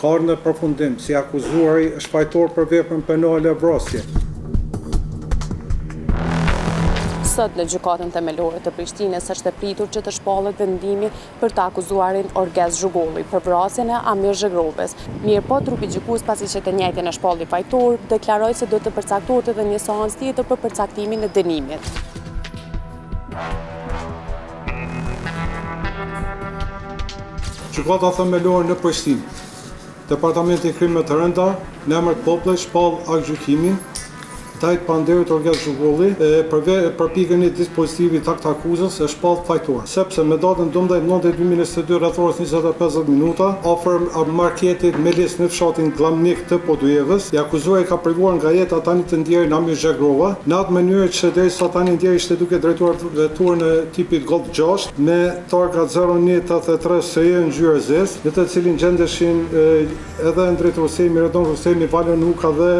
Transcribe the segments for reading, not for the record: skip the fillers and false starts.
Ka ardhur në përfundim si akuzuari është fajtor për veprën penale vrasje. Sot në gjykatën themelore të Prishtinës është e pritur që të shpallet vendimi për të akuzuarin Orgez Zhugolli për vrasjen e Amir Zhegrovës. Mirëpo trupi gjykues pasi që të njëjtin e shpalli fajtor, deklaroi se do të përcaktohet edhe një seancë tjetër për përcaktimin e dënimit. Gjykata themelore në Prishtinë. Departamenti i Krimeve të Rënda, në emër të popullit shpall aktgjykimin ndaj panderit Orgez Zhugolli për pikën e dispozitivit të akuzës e shpall fajtor. Sepse me datën 12/9/2022 rreth orës 20:50 minuta, afër marketit Melis në fshatin Glamnik të Podujevës, i akuzuari ka privuar nga jeta tani të ndjerin Amir Zhegrova, në atë mënyrë që derisa tani ndjeri ishte duke drejtuar veturën e tipit Golf 6 me targa 0183 SE ngjyrë zezë, në të cilin gjendeshin edhe Ndrit Rustemi, Redon Rustemi, Valon Nuka dhe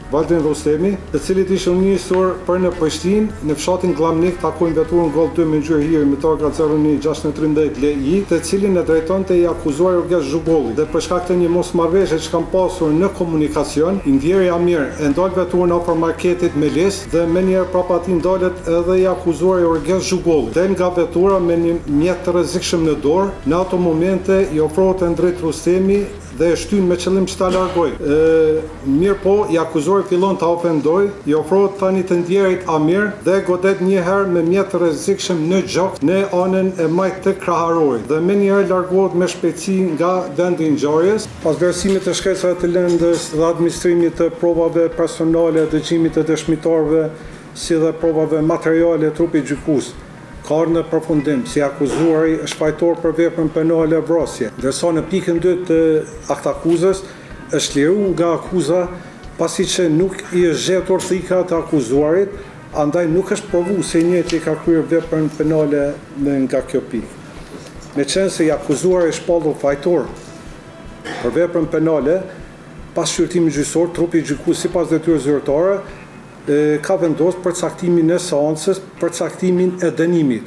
Valdin Rustemi, të cilit ishin nisur për në Prishtinë, në fshatin Glamnik takojnë veturën Golf 2 me ngjyrë hiri me targa 01613 LI, të cilin e drejtonte i akuzuar Orgez Zhugolli. Dhe për shkak të një mosmarrëveshje që kanë pasur në komunikacion, i ndjeri Amir e ndal veturën afër marketit Melis dhe menjëherë prapa atij ndalet edhe i akuzuar Orgez Zhugolli. Del nga vetura me një mjet të rrezikshëm në dorë, në ato momente i ofrohet Ndrit Rustemi dhe e shtyn me qëllim që ta largoj. Mirëpo, i akuzuari fillon ta ofendoj, i ofrohet tani të ndjerit Amir dhe godet një herë me mjet të rrezikshëm në gjok në anën e majt të kraharorit dhe menjëherë largohet me shpejtësi nga vendi i ngjarjes. Pas vlerësimit të shkencave të lëndës dhe administrimit të provave personale, dëgjimit të dëshmitarëve, si dhe provave materiale trupi gjykues, ka ardhur në përfundim si akuzuari është fajtor për veprën penale vrasje, ndërsa në pikën 2 të aktakuzës është liruar nga akuza pasi që nuk i është gjetur thika të akuzuarit, andaj nuk është provuar se i njëjti ka kryer veprën penale nga kjo pikë. Meqense se i akuzuari është shpallur fajtor për veprën penale, pas shqyrtimit gjyqësor, trupi gjykues sipas detyrës zyrtare ka vendosur përcaktimin e seancës, përcaktimin e dënimit.